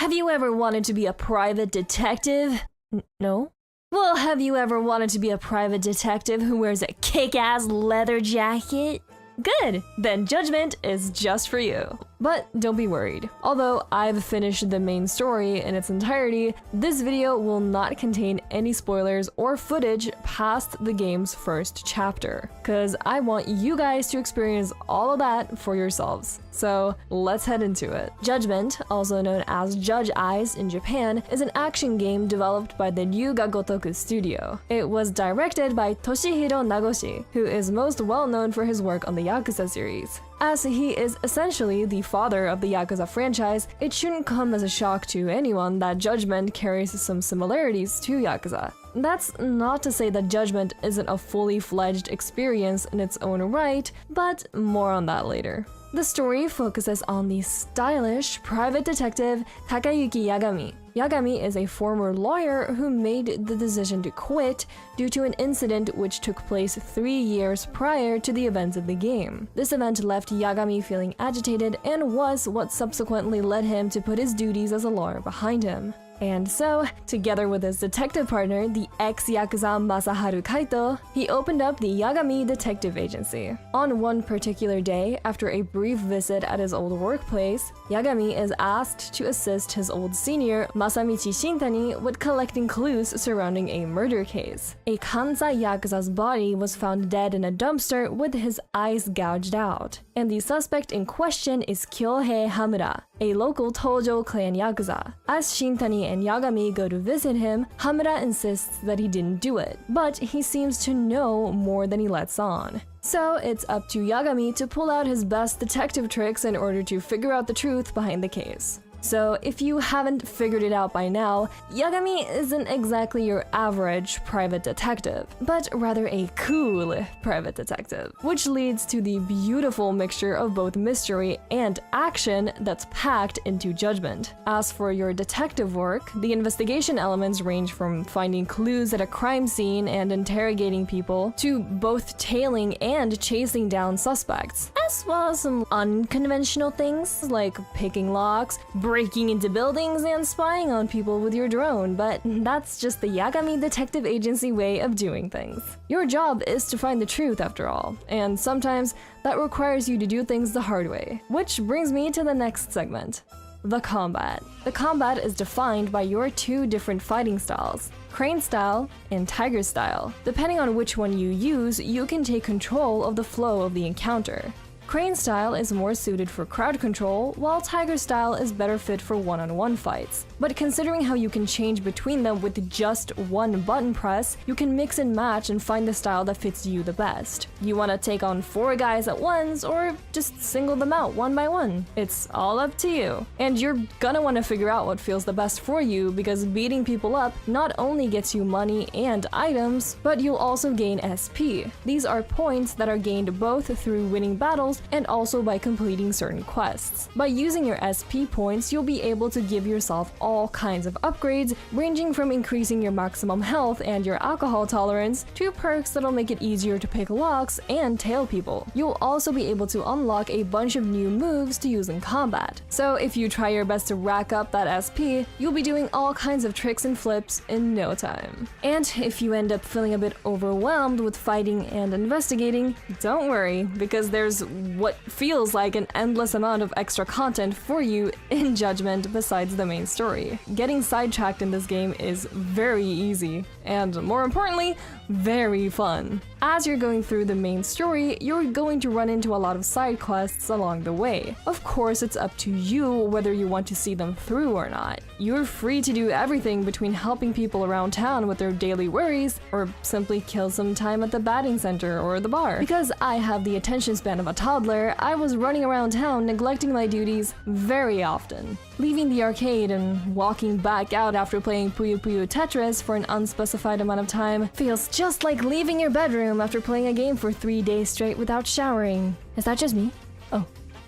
Have you ever wanted to be a private detective? No? Well, have you ever wanted to be a private detective who wears a kick-ass leather jacket? Good! Then Judgment is just for you. But don't be worried. Although I've finished the main story in its entirety, this video will not contain any spoilers or footage past the game's first chapter, cause I want you guys to experience all of that for yourselves. So let's head into it. Judgment, also known as Judge Eyes in Japan, is an action game developed by the Ryuga Gotoku studio. It was directed by Toshihiro Nagoshi, who is most well known for his work on the Yakuza series. As he is essentially the father of the Yakuza franchise, it shouldn't come as a shock to anyone that Judgment carries some similarities to Yakuza. That's not to say that Judgment isn't a fully fledged experience in its own right, but more on that later. The story focuses on the stylish private detective Takayuki Yagami. Yagami is a former lawyer who made the decision to quit due to an incident which took place 3 years prior to the events of the game. This event left Yagami feeling agitated and was what subsequently led him to put his duties as a lawyer behind him. And so, together with his detective partner, the ex-Yakuza Masaharu Kaito, he opened up the Yagami Detective Agency. On one particular day, after a brief visit at his old workplace, Yagami is asked to assist his old senior, Masamichi Shintani, with collecting clues surrounding a murder case. A Kansai Yakuza's body was found dead in a dumpster with his eyes gouged out, and the suspect in question is Kyohei Hamura, a local Tojo clan Yakuza. As Shintani and Yagami go to visit him, Hamura insists that he didn't do it, but he seems to know more than he lets on. So it's up to Yagami to pull out his best detective tricks in order to figure out the truth behind the case. So if you haven't figured it out by now, Yagami isn't exactly your average private detective, but rather a cool private detective, which leads to the beautiful mixture of both mystery and action that's packed into Judgment. As for your detective work, the investigation elements range from finding clues at a crime scene and interrogating people, to both tailing and chasing down suspects, as well as some unconventional things like picking locks, breaking into buildings, and spying on people with your drone, but that's just the Yagami Detective Agency way of doing things. Your job is to find the truth after all, and sometimes that requires you to do things the hard way. Which brings me to the next segment. The combat. The combat is defined by your 2 different fighting styles, Crane style and Tiger style. Depending on which one you use, you can take control of the flow of the encounter. Crane style is more suited for crowd control, while Tiger style is better fit for one-on-one fights. But considering how you can change between them with just one button press, you can mix and match and find the style that fits you the best. You want to take on 4 guys at once, or just single them out one by one. It's all up to you. And you're gonna want to figure out what feels the best for you, because beating people up not only gets you money and items, but you'll also gain SP. These are points that are gained both through winning battles and also by completing certain quests. By using your SP points, you'll be able to give yourself all kinds of upgrades, ranging from increasing your maximum health and your alcohol tolerance, to perks that'll make it easier to pick locks and tail people. You'll also be able to unlock a bunch of new moves to use in combat. So if you try your best to rack up that SP, you'll be doing all kinds of tricks and flips in no time. And if you end up feeling a bit overwhelmed with fighting and investigating, don't worry, because there's what feels like an endless amount of extra content for you in Judgment besides the main story. Getting sidetracked in this game is very easy, and more importantly, very fun. As you're going through the main story, you're going to run into a lot of side quests along the way. Of course, it's up to you whether you want to see them through or not. You're free to do everything between helping people around town with their daily worries, or simply kill some time at the batting center or the bar. Because I have the attention span of a toddler, I was running around town neglecting my duties very often. Leaving the arcade and walking back out after playing Puyo Puyo Tetris for an unspecified amount of time feels just like leaving your bedroom after playing a game for 3 days straight without showering. Is that just me? Oh.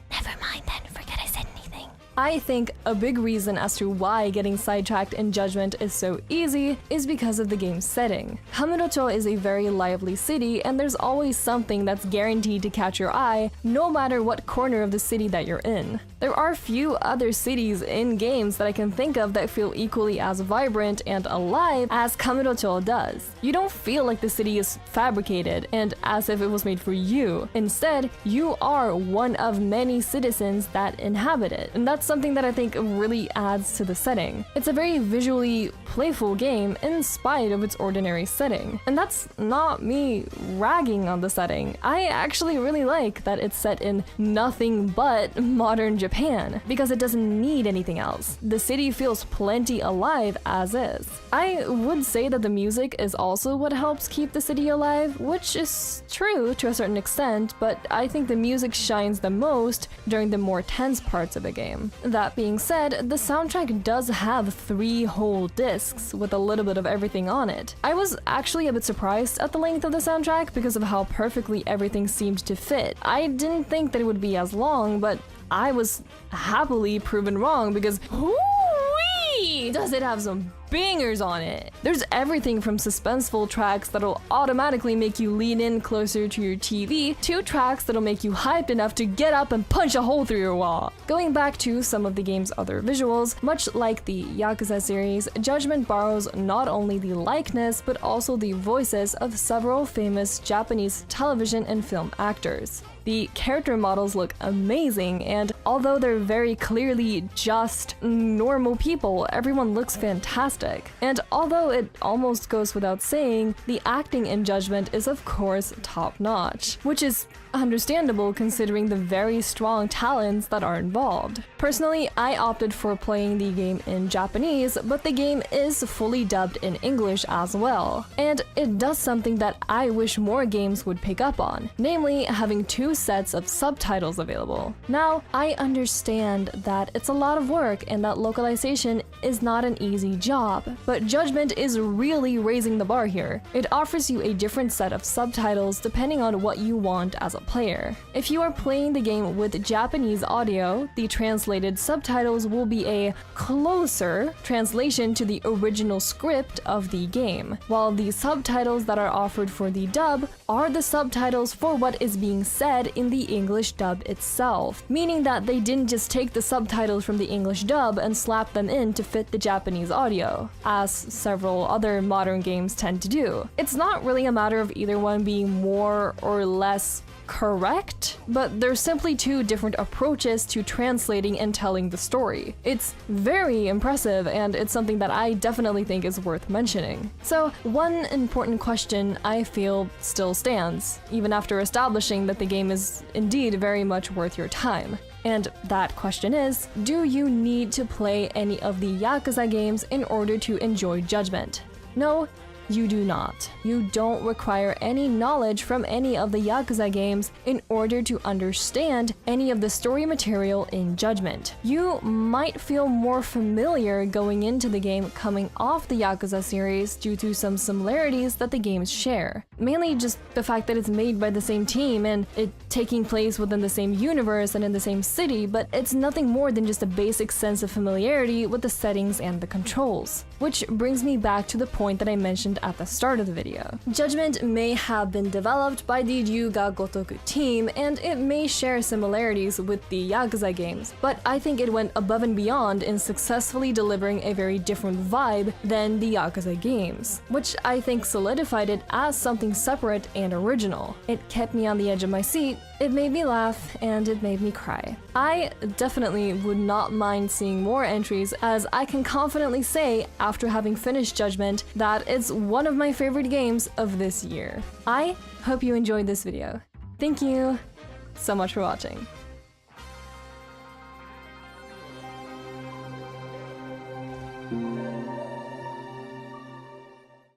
Never mind then, forget I said anything. I think a big reason as to why getting sidetracked in Judgment is so easy is because of the game's setting. Kamurocho is a very lively city, and there's always something that's guaranteed to catch your eye, no matter what corner of the city that you're in. There are few other cities in games that I can think of that feel equally as vibrant and alive as Kamurocho does. You don't feel like the city is fabricated and as if it was made for you. Instead, you are one of many citizens that inhabit it, and that's something that I think really adds to the setting. It's a very visually playful game in spite of its ordinary setting. And that's not me ragging on the setting. I actually really like that it's set in nothing but modern Japan, because it doesn't need anything else. The city feels plenty alive as is. I would say that the music is also what helps keep the city alive, which is true to a certain extent, but I think the music shines the most during the more tense parts of the game. That being said, the soundtrack does have 3 whole discs with a little bit of everything on it. I was actually a bit surprised at the length of the soundtrack because of how perfectly everything seemed to fit. I didn't think that it would be as long, but I was happily proven wrong because hoo-wee, does it have some bangers on it. There's everything from suspenseful tracks that'll automatically make you lean in closer to your TV to tracks that'll make you hyped enough to get up and punch a hole through your wall. Going back to some of the game's other visuals, much like the Yakuza series, Judgment borrows not only the likeness but also the voices of several famous Japanese television and film actors. The character models look amazing, and although they're very clearly just normal people, everyone looks fantastic. And although it almost goes without saying, the acting in Judgment is of course top-notch, which is understandable considering the very strong talents that are involved. Personally, I opted for playing the game in Japanese, but the game is fully dubbed in English as well. And it does something that I wish more games would pick up on, namely having 2 sets of subtitles available. Now, I understand that it's a lot of work and that localization is not an easy job, but Judgment is really raising the bar here. It offers you a different set of subtitles depending on what you want as a player. If you are playing the game with Japanese audio, the translated subtitles will be a closer translation to the original script of the game, while the subtitles that are offered for the dub are the subtitles for what is being said in the English dub itself, meaning that they didn't just take the subtitles from the English dub and slap them in to fit the Japanese audio, as several other modern games tend to do. It's not really a matter of either one being more or less correct, but there's simply 2 different approaches to translating and telling the story. It's very impressive, and it's something that I definitely think is worth mentioning. So, one important question I feel still stands, even after establishing that the game is indeed very much worth your time. And that question is, do you need to play any of the Yakuza games in order to enjoy Judgment? No, you do not. You don't require any knowledge from any of the Yakuza games in order to understand any of the story material in Judgment. You might feel more familiar going into the game coming off the Yakuza series due to some similarities that the games share. Mainly just the fact that it's made by the same team and it taking place within the same universe and in the same city, but it's nothing more than just a basic sense of familiarity with the settings and the controls. Which brings me back to the point that I mentioned at the start of the video. Judgment may have been developed by the Ryuga Gotoku team, and it may share similarities with the Yakuza games, but I think it went above and beyond in successfully delivering a very different vibe than the Yakuza games, which I think solidified it as something separate and original. It kept me on the edge of my seat, it made me laugh, and it made me cry. I definitely would not mind seeing more entries, as I can confidently say, after having finished Judgment, that it's one of my favorite games of this year. I hope you enjoyed this video. Thank you so much for watching.